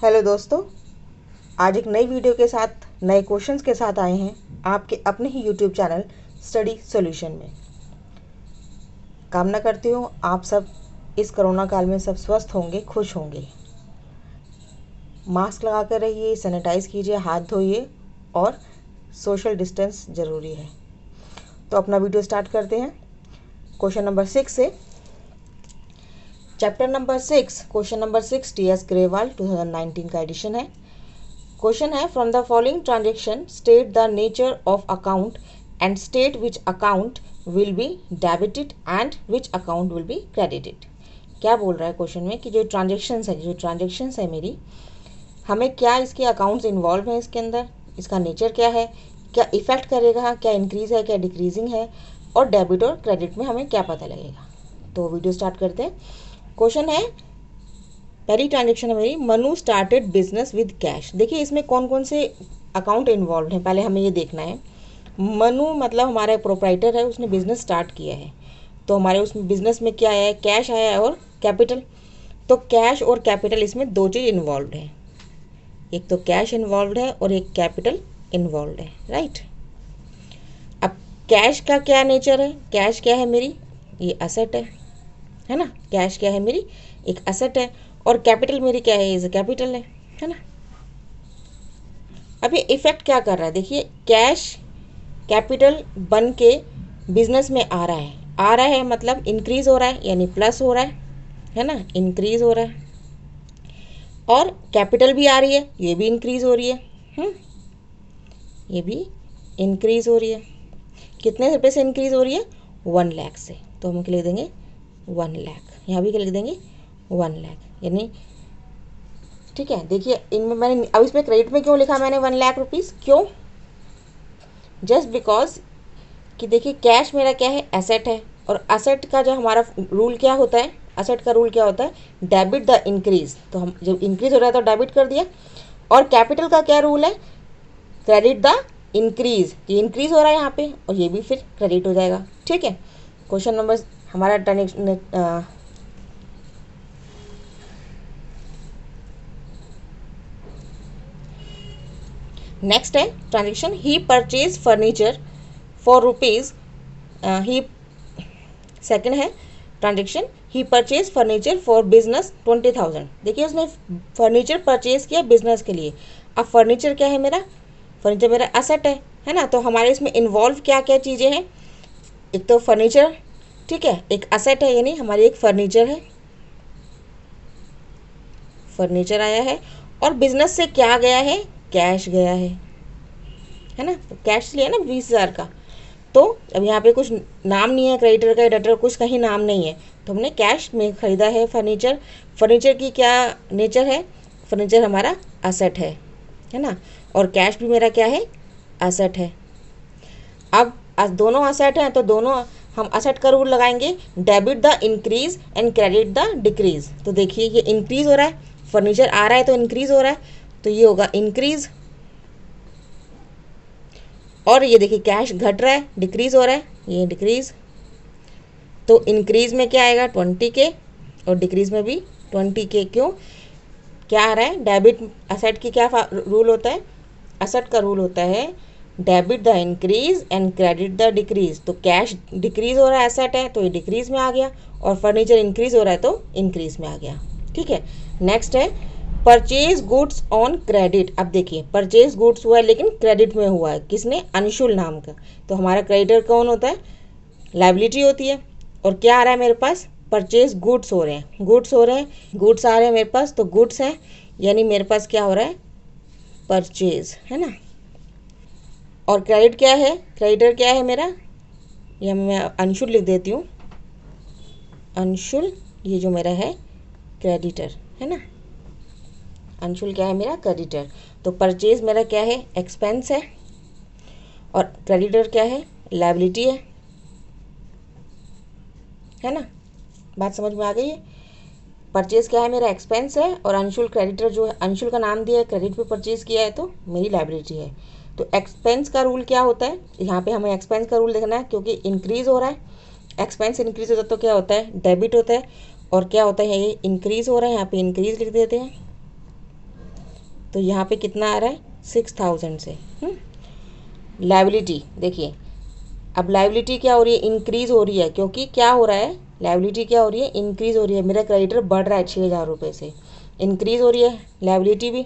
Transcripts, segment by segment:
Hello दोस्तों, आज एक नई वीडियो के साथ नए क्वेश्चंस के साथ आए हैं आपके अपने ही यूट्यूब चैनल स्टडी सॉल्यूशन में। कामना करती हूँ आप सब इस कोरोना काल में सब स्वस्थ होंगे, खुश होंगे। मास्क लगा कर रहिए, सैनिटाइज कीजिए, हाथ धोइए और सोशल डिस्टेंस ज़रूरी है। तो अपना वीडियो स्टार्ट करते हैं क्वेश्चन नंबर 6 से। Chapter number 6 question number 6 T.S.. Grewal 2019 का एडिशन है। क्वेश्चन है, from the following transaction state the nature of account and state which account will be debited and which account will be credited. क्या बोल रहा है question में कि जो ट्रांजेक्शन्स है मेरी, हमें क्या इसके अकाउंट्स इन्वॉल्व हैं इसके अंदर, इसका नेचर क्या है, क्या इफेक्ट करेगा, क्या इंक्रीज है, क्या डिक्रीजिंग है, और डेबिट और क्रेडिट में हमें क्या पता लगेगा। तो वीडियो स्टार्ट करते हैं। क्वेश्चन है, पहली ट्रांजेक्शन है मेरी, Manu started business with cash. देखिए इसमें कौन कौन से अकाउंट इन्वॉल्व हैं, पहले हमें ये देखना है। मनु मतलब हमारा प्रोप्राइटर है, उसने बिजनेस स्टार्ट किया है, तो हमारे उस बिजनेस में क्या आया है, कैश आया है और कैपिटल। तो कैश और कैपिटल, इसमें दो चीज़ इन्वॉल्व है, एक तो कैश इन्वॉल्व है और एक कैपिटल इन्वॉल्व है, राइट। अब कैश का क्या नेचर है, कैश क्या है मेरी, ये असेट है ना। कैश क्या है मेरी, एक असेट है, और कैपिटल मेरी क्या है, इज कैपिटल है ना। अब ये इफेक्ट क्या कर रहा है, देखिए कैश कैपिटल बन के बिजनेस में आ रहा है मतलब इंक्रीज हो रहा है, यानी प्लस हो रहा है ना, इंक्रीज हो रहा है। और कैपिटल भी आ रही है, ये भी इंक्रीज हो रही है, ये भी इंक्रीज हो रही है। कितने रुपये से इंक्रीज हो रही है, 1 लाख से। तो हम लिख देंगे 1 लाख, यहाँ भी लिख देंगे 1 लाख, यानी ठीक है। देखिए इनमें मैंने अब इसमें क्रेडिट में क्यों लिखा मैंने 1 लाख रुपीज़, क्यों, जस्ट बिकॉज कि देखिए कैश मेरा क्या है, एसेट है, और एसेट का जो हमारा रूल क्या होता है, एसेट का रूल क्या होता है, डेबिट द इंक्रीज। तो हम जब इंक्रीज हो रहा है तो डेबिट कर दिया। और कैपिटल का क्या रूल है, क्रेडिट द इंक्रीज, ये इंक्रीज हो रहा है यहाँ पे, और ये भी फिर क्रेडिट हो जाएगा, ठीक है। क्वेश्चन नंबर हमारा नेक्स्ट है transaction, he purchase furniture for rupees, he second है transaction, he purchase furniture for business 20,000। देखिए उसने फर्नीचर परचेज किया बिजनेस के लिए। अब फर्नीचर क्या है मेरा, फर्नीचर मेरा एसेट है ना। तो हमारे इसमें इन्वॉल्व क्या क्या चीज़ें हैं, एक तो फर्नीचर, ठीक है, एक एसेट है, यानी हमारी एक फर्नीचर है, फर्नीचर आया है। और बिजनेस से क्या गया है, कैश गया है ना। तो कैश लिया ना 20,000 का। तो अब यहाँ पे कुछ नाम नहीं है, क्रेडिटर का, डेटर कुछ कहीं नाम नहीं है, तो हमने कैश में ख़रीदा है फर्नीचर। फर्नीचर की क्या नेचर है, फर्नीचर हमारा असेट है ना, और कैश भी मेरा क्या है, असेट है। अब दोनों असेट हैं तो दोनों हम असेट का रूल लगाएंगे, debit the increase and credit the decrease. तो देखिए ये इंक्रीज हो रहा है, फर्नीचर आ रहा है तो इंक्रीज हो रहा है, तो ये होगा इंक्रीज। और ये देखिए कैश घट रहा है, डिक्रीज हो रहा है, ये डिक्रीज। तो इंक्रीज में क्या आएगा 20K, और डिक्रीज में भी 20K। क्यों, क्या आ रहा है, डेबिट असेट की क्या रूल होता है, असेट का रूल होता है debit the increase and credit the decrease. तो कैश डिक्रीज हो रहा है, एसेट है, तो ये डिक्रीज में आ गया, और फर्नीचर इंक्रीज हो रहा है तो इंक्रीज में आ गया, ठीक है। नेक्स्ट है परचेज गुड्स ऑन क्रेडिट। अब देखिए परचेज गुड्स हुआ है लेकिन क्रेडिट में हुआ है, किसने, अंशुल नाम का। तो हमारा क्रेडिटर कौन होता है, लाइबिलिटी होती है। और क्या आ रहा है मेरे पास, परचेज गुड्स हो रहे हैं, गुड्स हो रहे हैं, गुड्स आ रहे हैं मेरे पास, तो गुड्स हैं, यानी मेरे पास क्या हो रहा है, परचेज, है ना। और क्रेडिट क्या है, क्रेडिटर क्या है मेरा, ये मैं अंशुल लिख देती हूँ, अंशुल, ये जो मेरा है क्रेडिटर है ना, अंशुल क्या है मेरा, क्रेडिटर। तो परचेज मेरा क्या है, एक्सपेंस है, और क्रेडिटर क्या है, लायबिलिटी है ना। बात समझ में आ गई है। परचेज क्या है मेरा, एक्सपेंस है, और अंशुल क्रेडिटर जो है, अंशुल का नाम दिया है, क्रेडिट पे परचेज किया है तो मेरी लायबिलिटी है। तो एक्सपेंस का रूल क्या होता है, यहाँ पे हमें एक्सपेंस का रूल देखना है, क्योंकि इंक्रीज हो रहा है, एक्सपेंस इंक्रीज होता है तो क्या होता है, डेबिट होता है। और क्या होता है, ये इंक्रीज हो रहा है, यहाँ पे इंक्रीज लिख देते हैं, तो यहाँ पे कितना आ रहा है 6000 से। लायबिलिटी देखिए, अब लायबिलिटी क्या हो रही है, इंक्रीज हो रही है, क्योंकि क्या हो रहा है, लायबिलिटी क्या हो रही है, इंक्रीज हो रही है। मेरा क्रेडिटर बढ़ रहा है 6000 रुपये से, इंक्रीज हो रही है लायबिलिटी भी।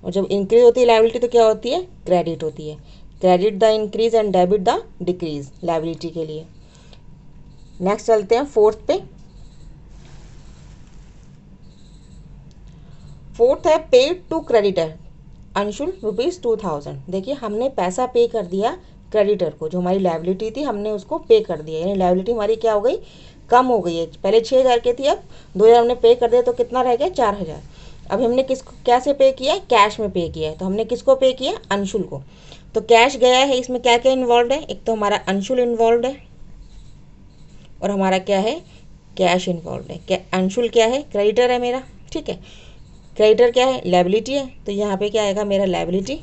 और जब इंक्रीज होती है लायबिलिटी तो क्या होती है, क्रेडिट होती है। Credit the increase and debit the decrease liability के लिए। नेक्स्ट चलते हैं फोर्थ पे। फोर्थ है पेड टू क्रेडिटर अंशुल ₹2000। देखिए हमने पैसा पे कर दिया क्रेडिटर को, जो हमारी लायबिलिटी थी हमने उसको पे कर दिया, यानी लायबिलिटी हमारी क्या हो गई, कम हो गई है। पहले 6000 की थी, अब 2000 हमने पे कर दिया, तो कितना रह गया 4000। अब हमने किसको कैसे पे किया है, कैश में पे किया है। तो हमने किसको पे किया, अंशुल को। तो कैश गया है, इसमें क्या क्या इन्वॉल्व है, एक तो हमारा अंशुल इन्वॉल्व है और हमारा क्या है, कैश इन्वॉल्व है। क्या अंशुल क्या है, क्रेडिटर है मेरा, ठीक है। क्रेडिटर क्या है, लायबिलिटी है, तो यहाँ पे क्या आएगा मेरा लायबिलिटी।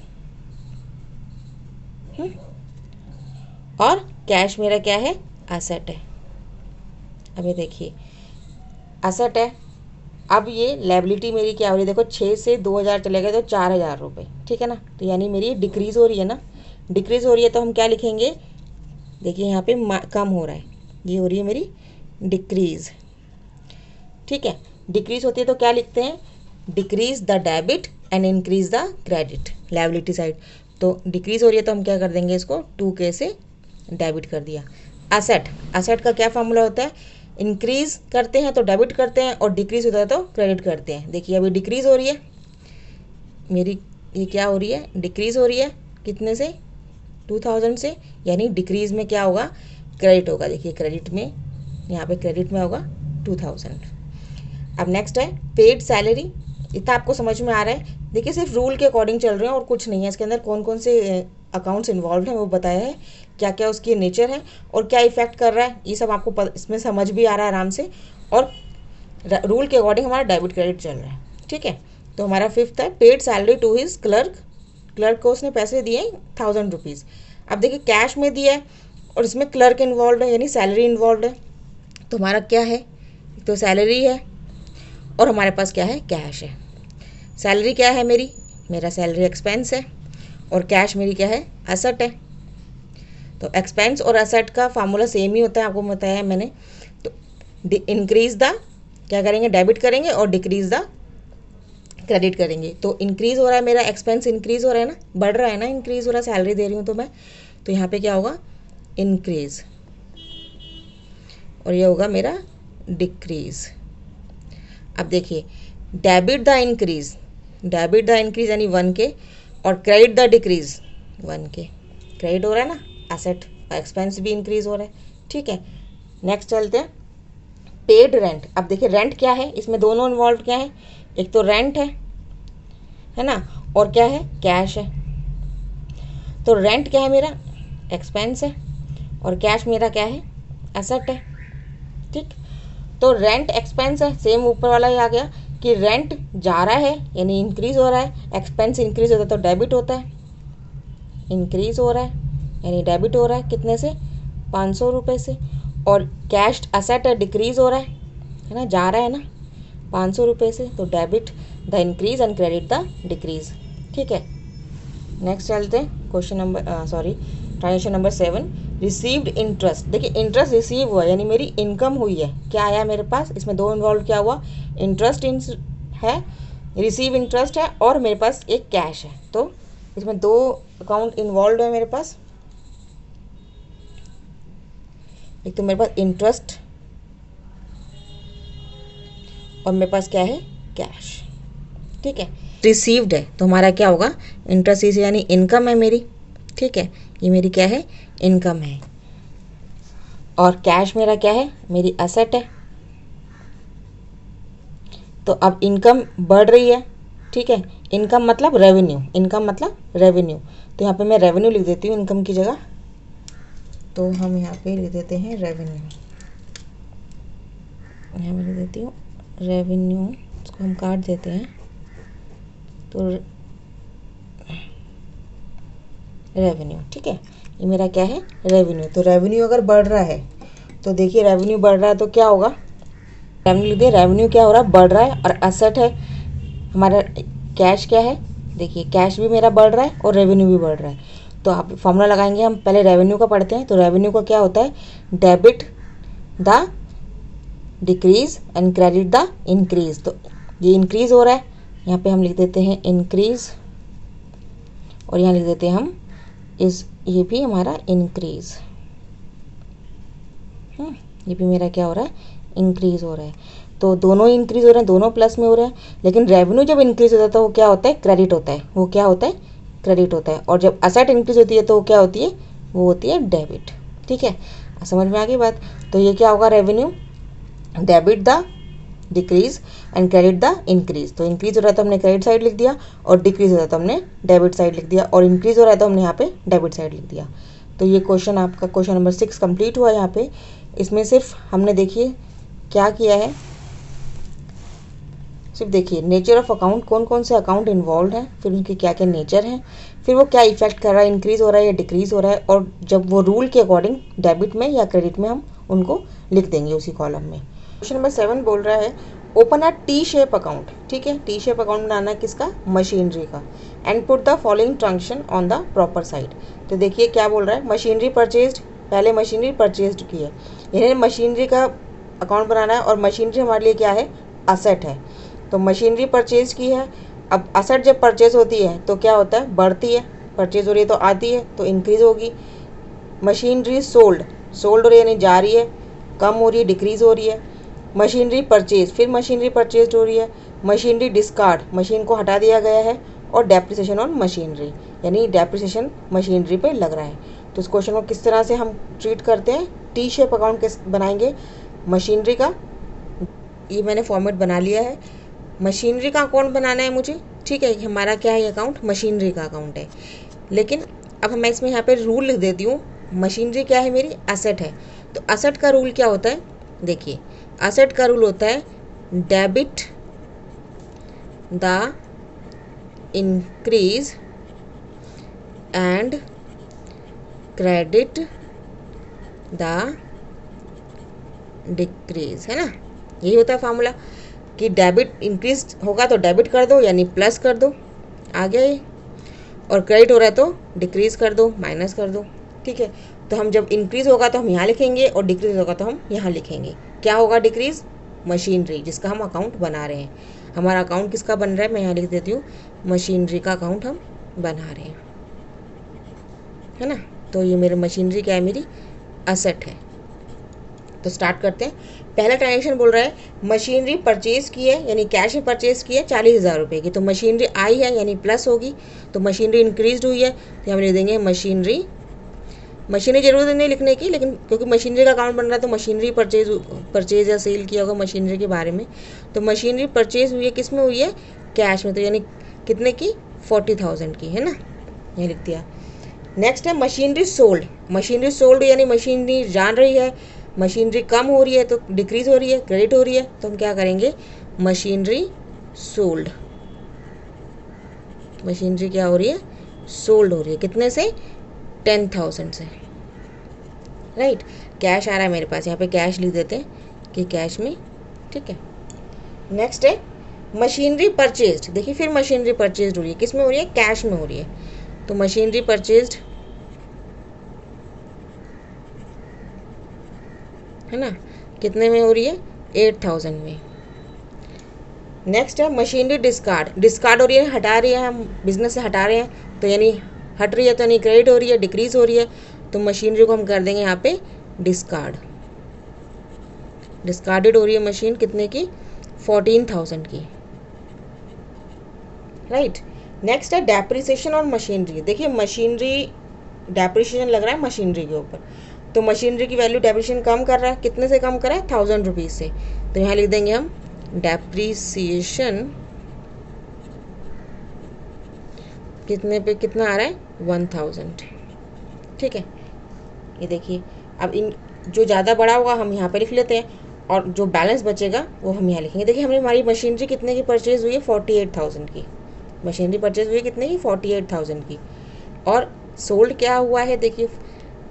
और कैश मेरा क्या है, एसेट है। अब ये देखिए एसेट है। अब ये लायबिलिटी मेरी क्या हो रही है, देखो 6 से 2000 चले गए तो 4000 रुपये, ठीक है ना। तो यानी मेरी डिक्रीज़ हो रही है ना, डिक्रीज़ हो रही है, तो हम क्या लिखेंगे, देखिए यहाँ पे कम हो रहा है, ये हो रही है मेरी डिक्रीज़, ठीक है। डिक्रीज़ होती है तो क्या लिखते हैं, decrease the debit and increase the credit liability side. तो डिक्रीज हो रही है तो हम क्या कर देंगे, इसको 2K से डेबिट कर दिया। एसेट, एसेट का क्या फॉर्मूला होता है, इंक्रीज करते हैं तो डेबिट करते हैं और डिक्रीज होता है तो क्रेडिट करते हैं। देखिए अभी डिक्रीज हो रही है मेरी, ये क्या हो रही है, डिक्रीज हो रही है, कितने से, 2000 से, यानी डिक्रीज में क्या होगा, क्रेडिट होगा। देखिए क्रेडिट में, यहाँ पे क्रेडिट में होगा 2000। अब नेक्स्ट है पेड सैलरी। इतना आपको समझ में आ रहा है। देखिए सिर्फ रूल के अकॉर्डिंग चल रहे हैं और कुछ नहीं है, इसके अंदर कौन कौन से अकाउंट्स इन्वॉल्व हैं वो बताया है, क्या क्या उसकी नेचर है और क्या इफेक्ट कर रहा है, ये सब आपको इसमें समझ भी आ रहा है आराम से। और रूल के अकॉर्डिंग हमारा डेबिट क्रेडिट चल रहा है, ठीक है। तो हमारा फिफ्थ है paid salary to his clerk. Clerk को उसने पैसे दिए 1000 रुपीज़। अब देखिए कैश में दिया है और इसमें क्लर्क इन्वॉल्व है, यानी सैलरी इन्वॉल्व है। तो हमारा क्या है, तो सैलरी है और हमारे पास क्या है, कैश है। सैलरी क्या है मेरी, मेरा सैलरी एक्सपेंस है और कैश मेरी क्या है, एसेट है। तो एक्सपेंस और एसेट का फार्मूला सेम ही होता है, आपको बताया है मैंने। तो इंक्रीज द, क्या करेंगे, डेबिट करेंगे और डिक्रीज द क्रेडिट करेंगे। तो इंक्रीज हो रहा है मेरा एक्सपेंस, इंक्रीज हो रहा है ना, बढ़ रहा है ना, इंक्रीज हो रहा है, सैलरी दे रही हूँ तो मैं, तो यहाँ पे क्या होगा, इंक्रीज, और ये होगा मेरा डिक्रीज। अब देखिए debit the increase, debit the increase यानी 1K और credit the decrease 1K। Credit हो रहा है ना, एसेट, एक्सपेंस भी इंक्रीज हो रहा है, ठीक है। नेक्स्ट चलते हैं पेड रेंट। अब देखिए रेंट क्या है, इसमें दोनों इन्वॉल्व क्या है, एक तो रेंट है ना, और क्या है, कैश है। तो रेंट क्या है मेरा, एक्सपेंस है और कैश मेरा क्या है, एसेट है, ठीक। तो रेंट एक्सपेंस है, सेम ऊपर वाला ही आ गया कि रेंट जा रहा है यानी इंक्रीज हो रहा है, एक्सपेंस इंक्रीज होता है तो डेबिट होता है, इंक्रीज हो रहा है यानी डेबिट हो रहा है, कितने से, 500 रुपये से। और कैश एसेट है, डिक्रीज हो रहा है ना, जा रहा है ना 500 रुपये से, तो debit the increase and credit the decrease, ठीक है। नेक्स्ट चलते हैं question number transaction number 7, received interest. देखिए इंटरेस्ट रिसीव हुआ यानी मेरी इनकम हुई है, क्या आया मेरे पास, इसमें दो इन्वॉल्व क्या हुआ, इंटरेस्ट है, रिसीव इंटरेस्ट है और मेरे पास एक कैश है। तो इसमें दो अकाउंट इन्वॉल्व है मेरे पास, एक तो मेरे पास इंटरेस्ट और मेरे पास क्या है, कैश, ठीक है। रिसीव्ड है तो हमारा क्या होगा, इंटरेस्ट इसे यानी इनकम है मेरी, ठीक है, ये मेरी क्या है, इनकम है। और कैश मेरा क्या है, मेरी एसेट है। तो अब इनकम बढ़ रही है, ठीक है, इनकम मतलब रेवेन्यू, इनकम मतलब रेवेन्यू। तो यहाँ पे मैं रेवेन्यू लिख देती हूँ इनकम की जगह, तो हम यहाँ पे लिख देते हैं रेवेन्यू, यहाँ मैं लिख देती हूँ रेवेन्यू, इसको हम काट देते हैं, तो रेवेन्यू, ठीक है, ये मेरा क्या है, रेवेन्यू। तो रेवेन्यू अगर बढ़ रहा है तो देखिए रेवेन्यू बढ़ रहा है तो क्या होगा, रेवेन्यू लिख दिए, रेवेन्यू क्या हो रहा है, बढ़ रहा है और एसेट है हमारा कैश क्या है, देखिए कैश भी मेरा बढ़ रहा है और रेवेन्यू भी बढ़ रहा है। तो आप फॉर्मूला लगाएंगे, हम पहले रेवेन्यू का पढ़ते हैं। तो रेवेन्यू का क्या होता है, debit the decrease and credit the increase. तो ये इंक्रीज हो रहा है, यहाँ पे हम लिख देते हैं इंक्रीज, और यहाँ लिख देते हैं हम ये भी हमारा इंक्रीज। ये भी मेरा क्या हो रहा है, इंक्रीज हो रहा है। तो दोनों इंक्रीज हो रहे हैं, दोनों प्लस में हो रहे हैं। लेकिन रेवेन्यू जब इंक्रीज होता है तो वो क्या होता है, क्रेडिट होता है। वो क्या होता है, क्रेडिट होता है। और जब असेट इंक्रीज होती है तो वो क्या होती है, वो होती है डेबिट। ठीक है, समझ में आ गई बात। तो ये क्या होगा, revenue debit the decrease and credit the increase. तो इंक्रीज हो रहा है तो हमने क्रेडिट साइड लिख दिया, और डिक्रीज हो रहा है तो हमने डेबिट साइड लिख दिया, और इंक्रीज हो रहा है तो हमने यहाँ पे डेबिट साइड लिख दिया। तो ये क्वेश्चन आपका क्वेश्चन नंबर 6 कंप्लीट हुआ यहाँ पे। इसमें सिर्फ हमने देखिए क्या किया है, सिर्फ देखिए नेचर ऑफ अकाउंट, कौन कौन से अकाउंट इन्वॉल्व हैं, फिर उनके क्या क्या नेचर हैं, फिर वो क्या इफेक्ट कर रहा है, इंक्रीज हो रहा है या डिक्रीज हो रहा है, और जब वो रूल के अकॉर्डिंग डेबिट में या क्रेडिट में हम उनको लिख देंगे उसी कॉलम में। क्वेश्चन नंबर 7 बोल रहा है open a T shape account. ठीक है, टी शेप अकाउंट बनाना है किसका, मशीनरी का, and put the following transaction on the proper side. तो देखिए क्या बोल रहा है, मशीनरी परचेज्ड, पहले मशीनरी परचेज्ड की है, यानी मशीनरी का अकाउंट बनाना है, और मशीनरी हमारे लिए क्या है, असेट है। तो मशीनरी परचेज की है। अब असेट जब परचेज होती है तो क्या होता है, बढ़ती है, परचेज हो रही है तो आती है तो इंक्रीज होगी। मशीनरी सोल्ड, सोल्ड हो रही है यानी जा रही है, कम हो रही है, डिक्रीज हो रही है। मशीनरी परचेज, फिर मशीनरी परचेज हो रही है। मशीनरी डिस्कार्ड, मशीन को हटा दिया गया है। और डेप्रिसिएशन ऑन मशीनरी, यानी डेप्रिसिएशन मशीनरी पे लग रहा है। तो इस क्वेश्चन को किस तरह से हम ट्रीट करते हैं, टी शेप अकाउंट किस बनाएंगे, मशीनरी का, ये मैंने फॉर्मेट बना लिया है। मशीनरी का अकाउंट बनाना है मुझे, ठीक है, हमारा क्या है अकाउंट, मशीनरी का अकाउंट है। लेकिन अब मैं इसमें यहाँ पे रूल लिख देती हूँ, मशीनरी क्या है मेरी, असेट है। तो असेट का रूल क्या होता है, देखिए असेट का रूल होता है debit the increase and credit the decrease, है ना, यही होता है फार्मूला कि डेबिट इंक्रीज होगा तो डेबिट कर दो यानी प्लस कर दो, आ गया ये, और क्रेडिट हो रहा है तो डिक्रीज कर दो, माइनस कर दो। ठीक है, तो हम जब इंक्रीज होगा तो हम यहाँ लिखेंगे, और डिक्रीज होगा तो हम यहाँ लिखेंगे। क्या होगा डिक्रीज, मशीनरी जिसका हम अकाउंट बना रहे हैं। हमारा अकाउंट किसका बन रहा है, मैं यहाँ लिख देती हूँ, मशीनरी का अकाउंट हम बना रहे हैं, है ना। तो ये मेरे मशीनरी क्या है, मेरी असेट है। तो स्टार्ट करते हैं। पहला ट्रांजेक्शन बोल रहा है मशीनरी परचेज की है, यानी कैश में परचेज की है 40,000 रुपये की। तो मशीनरी आई है यानी प्लस होगी, तो मशीनरी इंक्रीज हुई है तो हम लिख देंगे मशीनरी। मशीनरी जरूरत नहीं लिखने की, लेकिन क्योंकि मशीनरी का अकाउंट बन रहा है तो मशीनरी परचेज या सेल किया होगा मशीनरी के बारे में। तो मशीनरी परचेज हुई है, किस में हुई है, कैश में, तो यानी कितने की, 40,000 की, है ना, ये लिख दिया। नेक्स्ट है मशीनरी सोल्ड, मशीनरी सोल्ड यानी मशीनरी जान रही है, मशीनरी कम हो रही है तो डिक्रीज हो रही है, क्रेडिट हो रही है, तो हम क्या करेंगे, मशीनरी सोल्ड। मशीनरी क्या हो रही है, सोल्ड हो रही है, कितने से, 10,000 से, राइट। कैश आ रहा है मेरे पास, यहाँ पे कैश लिख देते हैं कि कैश में, ठीक है। नेक्स्ट है मशीनरी परचेज्ड, देखिए फिर मशीनरी परचेज्ड हो रही है, किस में हो रही है, कैश में हो रही है। तो मशीनरी परचेज्ड, है ना, कितने में हो रही है, 8,000 में। नेक्स्ट है मशीनरी डिस्कार्ड, डिस्कार्ड हो रही है, हटा रही है, हम बिजनेस से हटा रहे हैं, तो यानी हट रही है तो यानी क्रेडिट हो रही है, डिक्रीज हो रही है, तो मशीनरी को हम कर देंगे यहाँ पे डिस्कार्ड। डिस्कार्डेड हो रही है मशीन, कितने की, 14,000 की, राइट। नेक्स्ट है डेप्रिसिएशन और मशीनरी, देखिए मशीनरी डेप्रिसिएशन लग रहा है मशीनरी के ऊपर, तो मशीनरी की वैल्यू डेप्रिसिएशन कम कर रहा है, कितने से कम कर रहा है, 1,000 रुपीज़ से, तो यहाँ लिख देंगे हम डेप्रिसिएशन कितने पे, कितना आ रहा है, 1,000, ठीक है। ये देखिए अब इन जो ज़्यादा बड़ा होगा हम यहाँ पे लिख लेते हैं, और जो बैलेंस बचेगा वो हम यहाँ लिखेंगे। देखिए हमारी मशीनरी कितने की परचेज हुई है, 48,000 की, मशीनरी परचेज हुई है कितने की, 48,000 की। और सोल्ड क्या हुआ है, देखिए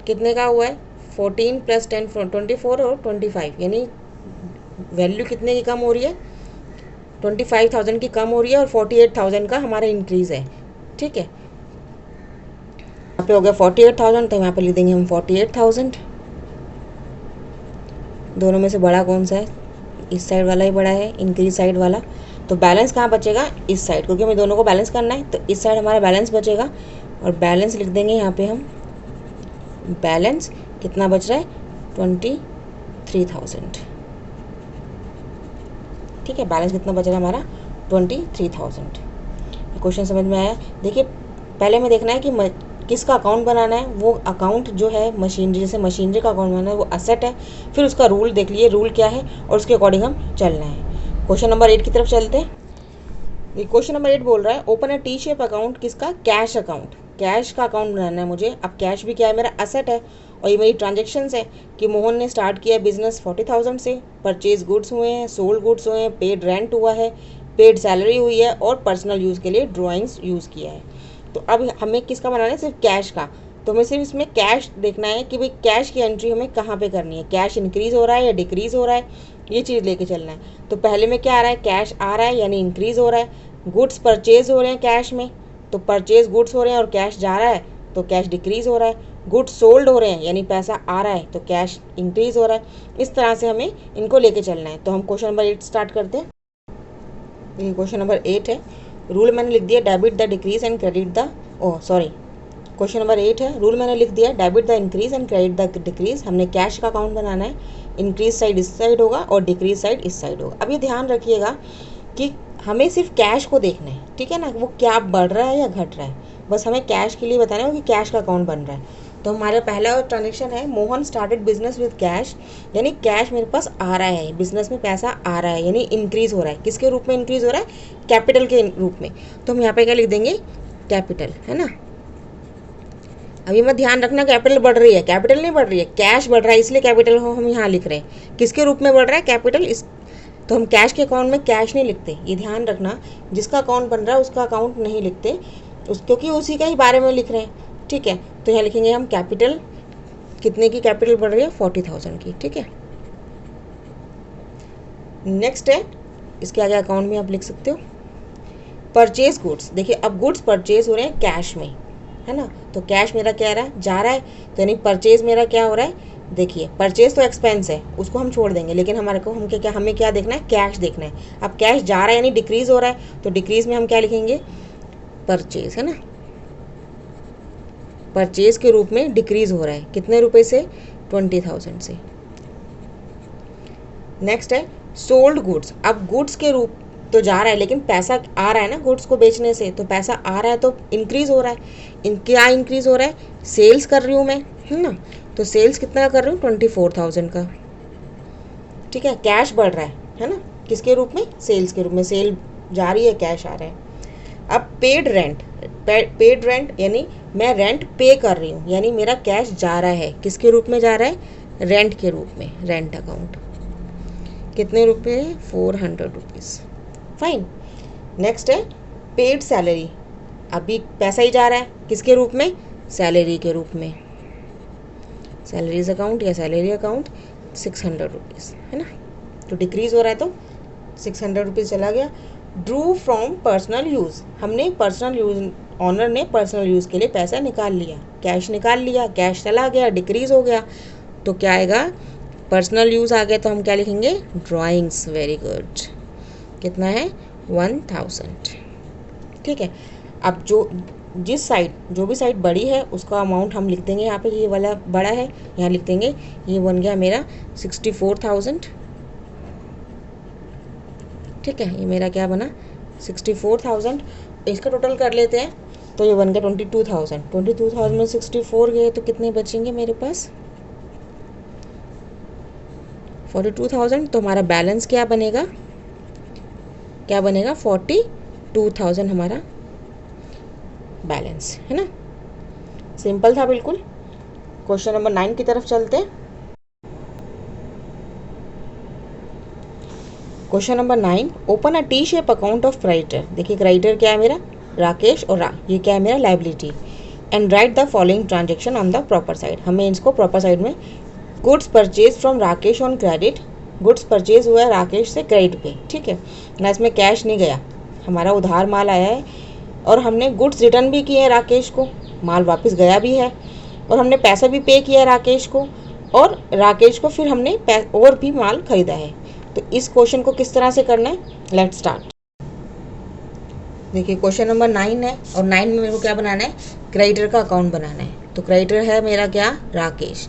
कितने का हुआ है, 14 + 10 24 और 25, यानी वैल्यू कितने की कम हो रही है, 25,000 की कम हो रही है और 48,000 का हमारा इंक्रीज़ है। ठीक है, यहाँ पे हो गया 48,000, तो यहाँ पे लिख देंगे हम 48,000। दोनों में से बड़ा कौन सा है? इस साइड वाला ही बड़ा है, इंक्रीज साइड वाला। तो बैलेंस कहाँ बचेगा? इस साइड, क्योंकि हमें दोनों को बैलेंस करना है, तो इस साइड हमारा बैलेंस बचेगा। और बैलेंस लिख देंगे यहाँ पे हम, बैलेंस कितना बच रहा है? 23,000। ठीक है, बैलेंस कितना बच रहा है हमारा? 23,000। क्वेश्चन समझ में आया? देखिए, पहले हमें देखना है कि किसका अकाउंट बनाना है। वो अकाउंट जो है मशीनरी, जैसे मशीनरी का अकाउंट बनाना है, वो असेट है। फिर उसका रूल देख लिए, रूल क्या है और उसके अकॉर्डिंग हम चलना है। क्वेश्चन नंबर 8 की तरफ चलते हैं। ये क्वेश्चन नंबर 8 बोल रहा है, open a T shape account. किसका? Cash account. कैश का अकाउंट बनाना है मुझे। अब कैश भी क्या है? मेरा असेट है और ये मेरी ट्रांजेक्शन्स है कि मोहन ने स्टार्ट किया बिजनेस 40,000 से, परचेज गुड्स हुए हैं, सोल्ड गुड्स हुए हैं, पेड रेंट हुआ है, पेड सैलरी हुई है और पर्सनल यूज़ के लिए ड्राइंग्स यूज़ किया है। तो अब हमें किसका बनाना है? सिर्फ कैश का। तो हमें सिर्फ इसमें कैश देखना है कि भाई कैश की एंट्री हमें कहाँ पे करनी है, कैश इंक्रीज़ हो रहा है या डिक्रीज़ हो रहा है, ये चीज़ लेके चलना है। तो पहले में क्या आ रहा है? कैश आ रहा है, यानी इंक्रीज़ हो रहा है। गुड्स परचेज हो रहे हैं कैश में, तो परचेज गुड्स हो रहे हैं और कैश जा रहा है, तो कैश डिक्रीज़ हो रहा है। गुड्स सोल्ड हो रहे हैं, यानी पैसा आ रहा है, तो कैश इंक्रीज़ हो रहा है। इस तरह से हमें इनको लेके चलना है। तो हम क्वेश्चन नंबर 8 स्टार्ट करते हैं। ये क्वेश्चन नंबर 8 है। रूल मैंने लिख दिया, debit the decrease and credit the, question number 8 है। रूल मैंने लिख दिया, debit the increase and credit the decrease. हमने कैश का अकाउंट बनाना है। इंक्रीज साइड इस साइड होगा और डिक्रीज साइड इस साइड होगा। अब ये ध्यान रखिएगा कि हमें सिर्फ कैश को देखना है, ठीक है ना, वो क्या बढ़ रहा है या घट रहा है, बस हमें कैश के लिए बताना है कि कैश का अकाउंट बन रहा है। तो हमारा पहला ट्रांजेक्शन है, Mohan started business with cash, यानी कैश मेरे पास आ रहा है, बिजनेस में पैसा आ रहा है, यानी इंक्रीज हो रहा है। किसके रूप में इंक्रीज हो रहा है? कैपिटल के रूप में। तो हम यहाँ पे क्या लिख देंगे? कैपिटल, है ना। अभी मत ध्यान रखना कैपिटल बढ़ रही है, कैपिटल नहीं बढ़ रही है, कैश बढ़ रहा है, इसलिए कैपिटल हो हम यहाँ लिख रहे हैं। किसके रूप में बढ़ रहा है? कैपिटल। इस तो हम कैश के अकाउंट में कैश नहीं लिखते, ये ध्यान रखना। जिसका अकाउंट बन रहा है उसका अकाउंट नहीं लिखते, क्योंकि उसी का ही बारे में लिख रहे हैं। ठीक है, तो यहाँ लिखेंगे हम कैपिटल। कितने की कैपिटल बढ़ रही है? 40,000 की। ठीक है, नेक्स्ट है, इसके आगे अकाउंट में आप लिख सकते हो परचेज गुड्स। देखिए, अब गुड्स परचेज हो रहे हैं कैश में, है ना। तो कैश मेरा क्या रहा है? जा रहा है, तो यानी परचेज मेरा क्या हो रहा है? देखिए, परचेज तो एक्सपेंस है, उसको हम छोड़ देंगे, लेकिन हमारे को हमें क्या देखना है? कैश देखना है। अब कैश जा रहा है यानी डिक्रीज हो रहा है, तो डिक्रीज में हम क्या लिखेंगे? परचेज, है ना। परचेज के रूप में डिक्रीज हो रहा है, कितने रुपए से? 20,000 से। नेक्स्ट है सोल्ड गुड्स। अब गुड्स के रूप तो जा रहा है, लेकिन पैसा आ रहा है ना गुड्स को बेचने से, तो पैसा आ रहा है तो इंक्रीज हो रहा है। क्या इंक्रीज हो रहा है? सेल्स कर रही हूँ मैं, है ना। तो सेल्स कितना कर रही हूँ? 24,000 का। ठीक है, कैश बढ़ रहा है ना। किसके रूप में? सेल्स के रूप में। सेल जा रही है, कैश आ रहा है। अब पेड रेंट, पेड रेंट यानी मैं रेंट पे कर रही हूँ, यानी मेरा कैश जा रहा है। किसके रूप में जा रहा है? रेंट के रूप में, रेंट अकाउंट। कितने रुपए? 400 रुपीज़। फाइन। नेक्स्ट है पेड सैलरी। अभी पैसा ही जा रहा है, किसके रूप में? सैलरी के रूप में। सैलरीज अकाउंट या सैलरी अकाउंट, 600 रुपीज़, है ना। तो डिक्रीज हो रहा है, तो 600 रुपीज़ चला गया। Drew from personal use. हमने पर्सनल यूज़, ऑनर ने पर्सनल यूज़ के लिए पैसा निकाल लिया, कैश निकाल लिया, कैश चला गया, डिक्रीज हो गया। तो क्या आएगा? पर्सनल यूज़ आ गया, तो हम क्या लिखेंगे? ड्राइंग्स। Very good. कितना है? 1000। ठीक है, अब जो भी साइड बड़ी है उसका अमाउंट हम लिख देंगे यहाँ पे। ये वाला बड़ा है, यहाँ लिख देंगे। ये बन गया मेरा 64,000। ठीक है, ये मेरा क्या बना? 64,000। इसका टोटल कर लेते हैं, तो ये बन गया 22,000। 22,000 में 64 गए तो कितने बचेंगे मेरे पास? 42,000। तो हमारा बैलेंस क्या बनेगा? 42,000 हमारा बैलेंस, है ना। सिंपल था बिल्कुल। क्वेश्चन नंबर 9 की तरफ चलते हैं। Question number 9, open a T shape account of creditor. देखिए, क्रेडिटर क्या है मेरा? राकेश, और ये क्या है मेरा? Liability. And right the following transaction on the proper side. हमें इसको प्रॉपर साइड में, goods purchase from Rakesh on credit, goods purchase हुआ है राकेश से क्रेडिट पे, ठीक है ना, इसमें कैश नहीं गया, हमारा उधार माल आया है और हमने गुड्स रिटर्न भी किए हैं राकेश को, माल वापस गया भी है और हमने पैसा भी पे किया है राकेश को, और राकेश को फिर हमने और भी माल खरीदा है। तो इस क्वेश्चन को किस तरह से करना है, लेट्स स्टार्ट। देखिए क्वेश्चन नंबर 9 है और 9 में मेरे को क्या बनाना है, क्रेडिटर का अकाउंट बनाना है। तो क्रेडिटर है मेरा क्या, राकेश,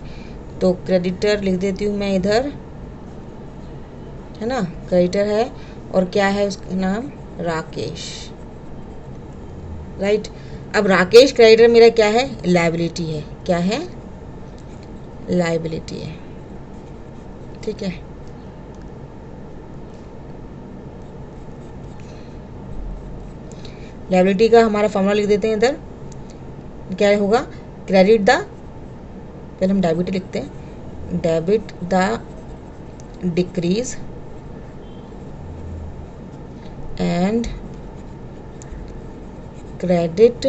तो क्रेडिटर लिख देती हूँ मैं इधर, है ना, क्रेडिटर है और क्या है उसका नाम, राकेश, राइट। अब राकेश क्रेडिटर मेरा क्या है, लायबिलिटी है, क्या है, लायबिलिटी है, ठीक है। लायबिलिटी का हमारा फॉर्मूला लिख देते हैं इधर, क्या होगा, क्रेडिट द, पहले हम डेबिट लिखते हैं, debit the decrease and credit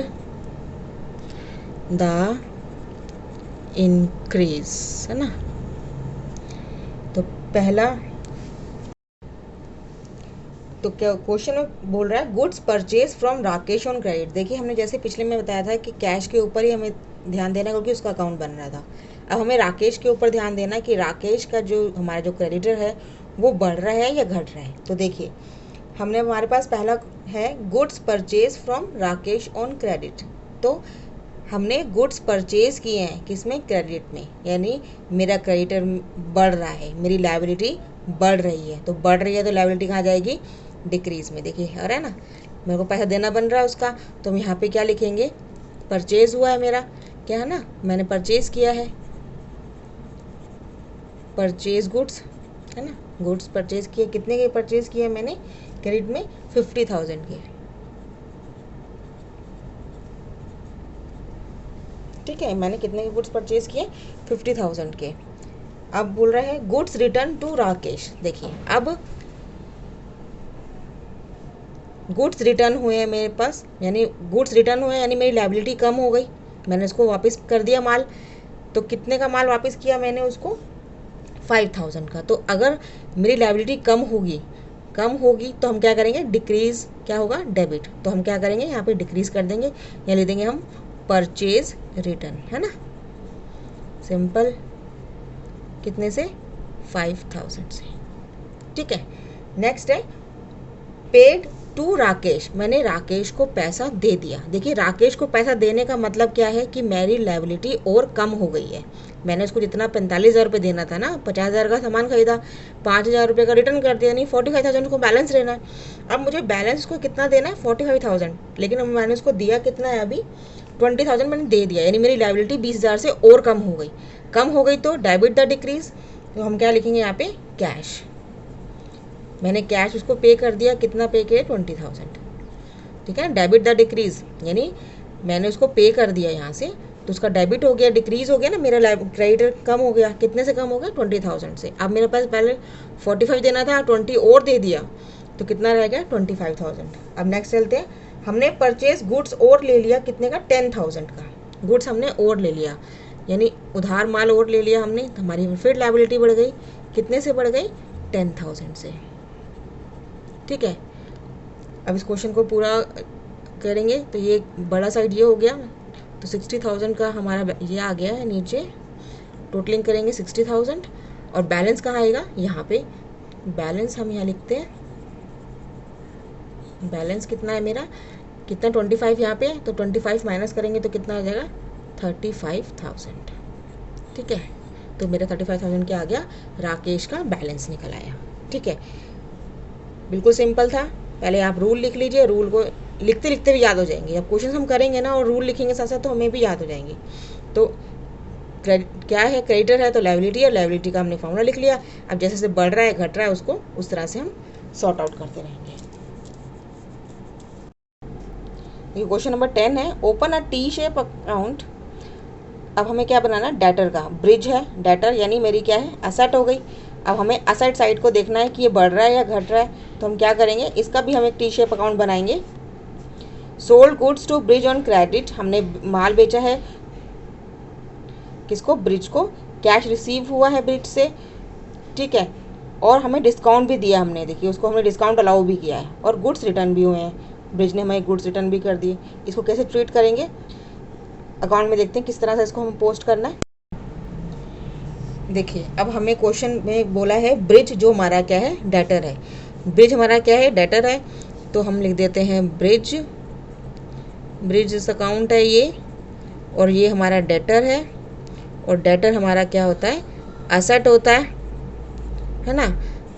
the increase, है ना। तो पहला, तो क्या क्वेश्चन में बोल रहा है, goods purchase from Rakesh on credit. देखिए हमने जैसे पिछले में बताया था कि कैश के ऊपर ही हमें ध्यान देना है क्योंकि उसका अकाउंट बन रहा था। अब हमें राकेश के ऊपर ध्यान देना है कि राकेश का जो हमारा जो क्रेडिटर है वो बढ़ रहा है या घट रहा है। तो देखिए हमने, हमारे पास पहला है goods purchase from Rakesh on credit, तो हमने गुड्स परचेज किए हैं किसमें, क्रेडिट में, यानी मेरा क्रेडिटर बढ़ रहा है, मेरी लायबिलिटी बढ़ रही है। तो बढ़ रही है तो लायबिलिटी कहाँ जाएगी, डिक्रीज में। देखिए आ रहा है ना, मेरे को पैसा देना बन रहा है उसका, तो हम यहाँ पे क्या लिखेंगे, परचेज हुआ है मेरा, क्या है ना, मैंने परचेज किया है, परचेज गुड्स, है ना, गुड्स परचेज किए, कितने के परचेज किए मैंने, क्रेडिट में 50,000 के, ठीक है, मैंने कितने के गुड्स परचेज किए, 50,000 के। अब बोल रहा है गुड्स रिटर्न टू राकेश। देखिए अब गुड्स रिटर्न हुए हैं मेरे पास, यानी गुड्स रिटर्न हुए यानी मेरी लायबिलिटी कम हो गई, मैंने उसको वापस कर दिया माल। तो कितने का माल वापस किया मैंने उसको, 5,000 का। तो अगर मेरी लायबिलिटी कम होगी तो हम क्या करेंगे, डिक्रीज, क्या होगा, डेबिट। तो हम क्या करेंगे, यहाँ पे डिक्रीज कर देंगे, यहाँ ले देंगे हम परचेज रिटर्न, है ना, सिंपल, कितने से, 5,000 से, ठीक है। नेक्स्ट है पेड टू राकेश, मैंने राकेश को पैसा दे दिया। देखिए राकेश को पैसा देने का मतलब क्या है कि मेरी लायबिलिटी और कम हो गई है, मैंने उसको जितना 45,000 रुपये देना था ना, 50,000 का सामान खरीदा, 5,000 रुपये का रिटर्न कर दिया, नहीं 45,000 को बैलेंस रहना है। अब मुझे बैलेंस को कितना देना है, 45,000, लेकिन अब मैंने उसको दिया कितना है, अभी 20,000 मैंने दे दिया, यानी मेरी लायबिलिटी 20,000 से और कम हो गई। तो डेबिट द डिक्रीज, तो हम क्या लिखेंगे यहाँ पे, कैश, मैंने कैश उसको पे कर दिया, कितना पे किया, 20,000, ठीक है। डेबिट द डिक्रीज यानी मैंने उसको पे कर दिया यहाँ से, तो उसका डेबिट हो गया, डिक्रीज हो गया ना, मेरा क्रेडिट कम हो गया, कितने से कम हो गया, 20,000 से। अब मेरे पास पहले 45 देना था, 20 और दे दिया, तो कितना रह गया, 25,000। अब नेक्स्ट चलते हैं, हमने परचेज गुड्स और ले लिया, कितने का, 10,000 का गुड्स हमने और ले लिया, यानी उधार माल और ले लिया हमने, तो हमारी फिर लायबिलिटी बढ़ गई, कितने से बढ़ गई, 10,000 से, ठीक है। अब इस क्वेश्चन को पूरा करेंगे तो ये बड़ा साइड ये हो गया, तो 60,000 का हमारा ये आ गया है नीचे, टोटलिंग करेंगे 60,000, और बैलेंस कहाँ आएगा, यहाँ पे बैलेंस हम यहाँ लिखते हैं, बैलेंस कितना है मेरा, कितना, 25 यहाँ पे, तो 25 माइनस करेंगे तो कितना आ जाएगा, 35,000, ठीक है। तो मेरा 35,000 क्या आ गया, राकेश का बैलेंस निकल आया, ठीक है। बिल्कुल सिंपल था। पहले आप रूल लिख लीजिए, रूल को लिखते लिखते भी याद हो जाएंगे, अब क्वेश्चन हम करेंगे ना और रूल लिखेंगे साथ साथ, तो हमें भी याद हो जाएंगे। तो क्या है, क्रेडिटर है तो लायबिलिटी है, लायबिलिटी का हमने फॉर्मूला लिख लिया। अब जैसे जैसे बढ़ रहा है घट रहा है उसको उस तरह से हम सॉर्ट आउट करते रहेंगे। क्वेश्चन नंबर 10 है, open a T shape account. अब हमें क्या बनाना है, डेटर का, ब्रिज है, डेटर यानी मेरी क्या है, एसेट हो गई। अब हमें असेट साइड को देखना है कि ये बढ़ रहा है या घट रहा है, तो हम क्या करेंगे, इसका भी हम एक टी शेप अकाउंट बनाएंगे। Sold goods to Brij on credit, हमने माल बेचा है, किसको, ब्रिज को, कैश रिसीव हुआ है ब्रिज से, ठीक है। और हमें डिस्काउंट भी दिया हमने, देखिए उसको हमने डिस्काउंट अलाउ भी किया है, और गुड्स रिटर्न भी हुए हैं, ब्रिज ने हमें गुड्स रिटर्न भी कर दिए। इसको कैसे ट्रीट करेंगे अकाउंट में, देखते हैं किस तरह से इसको हमें पोस्ट करना है। देखिए अब हमें क्वेश्चन में बोला है ब्रिज जो हमारा क्या है, डेटर है। ब्रिज हमारा क्या है, डेटर है, तो हम लिख देते हैं ब्रिज, ब्रिज अकाउंट है ये, और ये हमारा डेटर है। और डेटर हमारा क्या होता है, असेट होता है ना।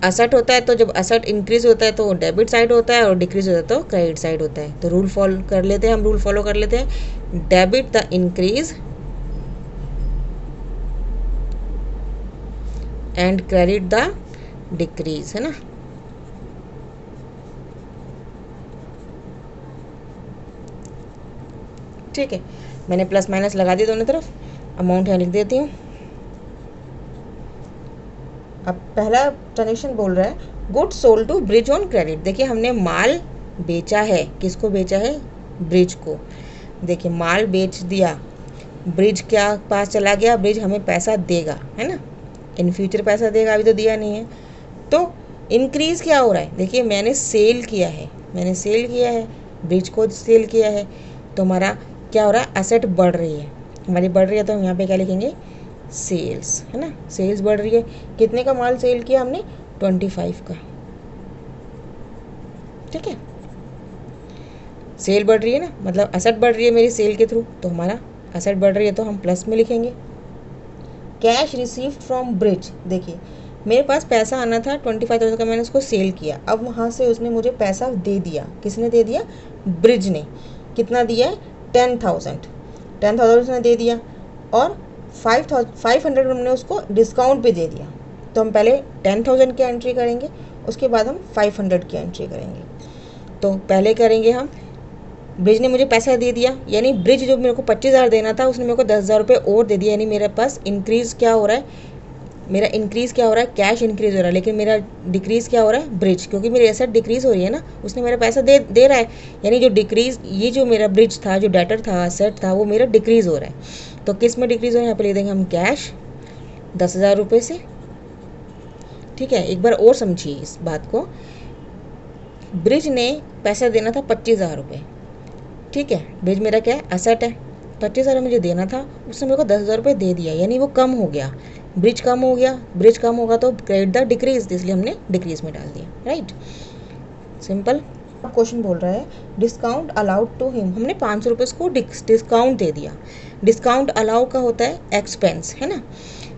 असेट होता है तो जब असेट इंक्रीज होता है तो डेबिट साइड होता है, और डिक्रीज होता है तो क्रेडिट साइड होता है। तो रूल फॉलो कर लेते हैं, हम रूल फॉलो कर लेते हैं, debit the increase and credit the decrease, है ना। ठीक है, मैंने प्लस माइनस लगा दिया दोनों तरफ, अमाउंट यहाँ लिख देती हूँ। अब पहला ट्रांजेक्शन बोल रहा है goods sold to Brij on credit. देखिए हमने माल बेचा है, किसको बेचा है, ब्रिज को। देखिए माल बेच दिया, ब्रिज क्या पास चला गया, ब्रिज हमें पैसा देगा, है ना, इन फ्यूचर पैसा देगा, अभी तो दिया नहीं है। तो इंक्रीज क्या हो रहा है, देखिए मैंने सेल किया है, मैंने सेल किया है, ब्रिज को सेल किया है, तो हमारा क्या हो रहा है, एसेट बढ़ रही है, हमारी बढ़ रही है, तो हम यहाँ पे क्या लिखेंगे, सेल्स, है ना, सेल्स बढ़ रही है। कितने का माल सेल किया हमने, 25 का। ठीक है, सेल बढ़ रही है ना, मतलब एसेट बढ़ रही है मेरी सेल के थ्रू, तो हमारा एसेट बढ़ रही है तो हम प्लस में लिखेंगे। कैश रिसीव्ड फ्रॉम ब्रिज, देखिए मेरे पास पैसा आना था 25,000 का, मैंने उसको सेल किया, अब वहाँ से उसने मुझे पैसा दे दिया, किसने दे दिया, ब्रिज ने। कितना दिया है, 10,000 उसने दे दिया, और 500 हमने उसको डिस्काउंट पे दे दिया। तो हम पहले 10,000 की एंट्री करेंगे, उसके बाद हम 500 की एंट्री करेंगे। तो पहले करेंगे हम, ब्रिज ने मुझे पैसा दे दिया, यानी ब्रिज जो मेरे को 25,000 देना था उसने मेरे को 10,000 रुपये और दे दिया, यानी मेरे पास इंक्रीज़ क्या हो रहा है, मेरा इंक्रीज़ क्या हो रहा है, कैश इंक्रीज़ हो रहा है, लेकिन मेरा डिक्रीज़ क्या हो रहा है, ब्रिज, क्योंकि मेरी एसेट डिक्रीज़ हो रही है ना, उसने मेरा पैसा दे रहा है, यानी जो डिक्रीज़, ये जो मेरा ब्रिज था, जो डेटर था, एसेट था, वो मेरा डिक्रीज़ हो रहा है। तो किस में डिक्रीज़ हो रहा है, यहाँ पे ले देंगे हम कैश 10,000 रुपये से। ठीक है, एक बार और समझिए इस बात को, ब्रिज ने पैसा देना था 25,000 रुपये, ठीक है, ब्रिज मेरा क्या है, एसेट है, 25,000 मुझे देना था, उसने मेरे को 10,000 रुपये दे दिया, यानी वो कम हो गया, ब्रिज कम हो गया, ब्रिज कम होगा तो क्रेडिट द डिक्रीज, इसलिए हमने डिक्रीज में डाल दिया, राइट, सिंपल। अब क्वेश्चन बोल रहा है डिस्काउंट अलाउड टू हिम, हमने 500 रुपये को डिस्काउंट दे दिया। डिस्काउंट अलाउ का होता है एक्सपेंस, है ना,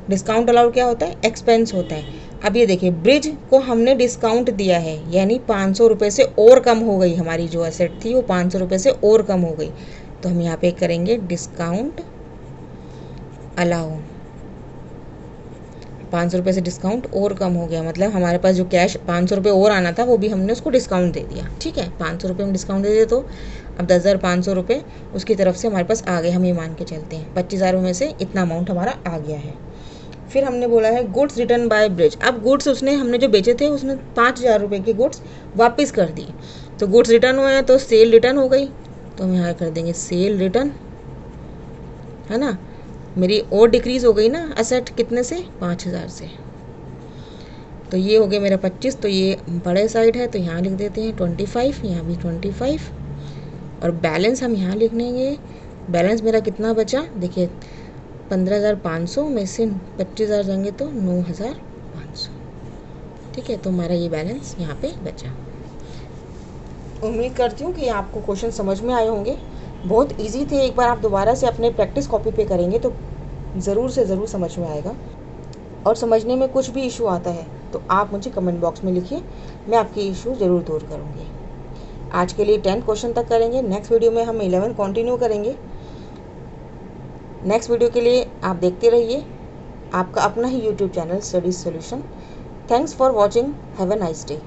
डिस्काउंट अलाउ क्या होता है, एक्सपेंस होता है। अब ये देखिए ब्रिज को हमने डिस्काउंट दिया है, यानी 500 रुपये से और कम हो गई हमारी जो एसेट थी, वो 500 रुपये से और कम हो गई, तो हम यहाँ पे करेंगे डिस्काउंट अलाउ, 500 रुपये से डिस्काउंट और कम हो गया, मतलब हमारे पास जो कैश 500 रुपये और आना था वो भी हमने उसको डिस्काउंट दे दिया। ठीक है, 500 रुपये हम डिस्काउंट दे दिए, तो अब 10,500 रुपये उसकी तरफ से हमारे पास आ गए, हम ये मान के चलते हैं 25,000 में से इतना अमाउंट हमारा आ गया है। फिर हमने बोला है गुड्स रिटर्न बाय ब्रिज, अब गुड्स उसने, हमने जो बेचे थे उसने 5,000 रुपये के गुड्स वापस कर दिए, तो गुड्स रिटर्न हुए हैं तो सेल रिटर्न हो गई, तो हम यहाँ कर देंगे सेल रिटर्न, है ना, मेरी और डिक्रीज़ हो गई ना एसेट, कितने से, 5,000 से, तो ये हो गया मेरा 25, तो ये बड़े साइड है तो यहाँ लिख देते हैं 25, यहाँ भी 25, और बैलेंस हम यहाँ लिख लेंगे, बैलेंस मेरा कितना बचा, देखिए 15,500 में से 25,000 जाएंगे तो 9,500। ठीक है, तो हमारा ये बैलेंस यहाँ पे बचा। उम्मीद करती हूँ कि आपको क्वेश्चन समझ में आए होंगे, बहुत इजी थे, एक बार आप दोबारा से अपने प्रैक्टिस कॉपी पे करेंगे तो ज़रूर से ज़रूर समझ में आएगा, और समझने में कुछ भी इशू आता है तो आप मुझे कमेंट बॉक्स में लिखिए, मैं आपकी इशू ज़रूर दूर करूँगी। आज के लिए 10 क्वेश्चन तक करेंगे, नेक्स्ट वीडियो में हम 11 कंटिन्यू करेंगे। नेक्स्ट वीडियो के लिए आप देखते रहिए आपका अपना ही YouTube channel study solution. Thanks for watching, have a nice day.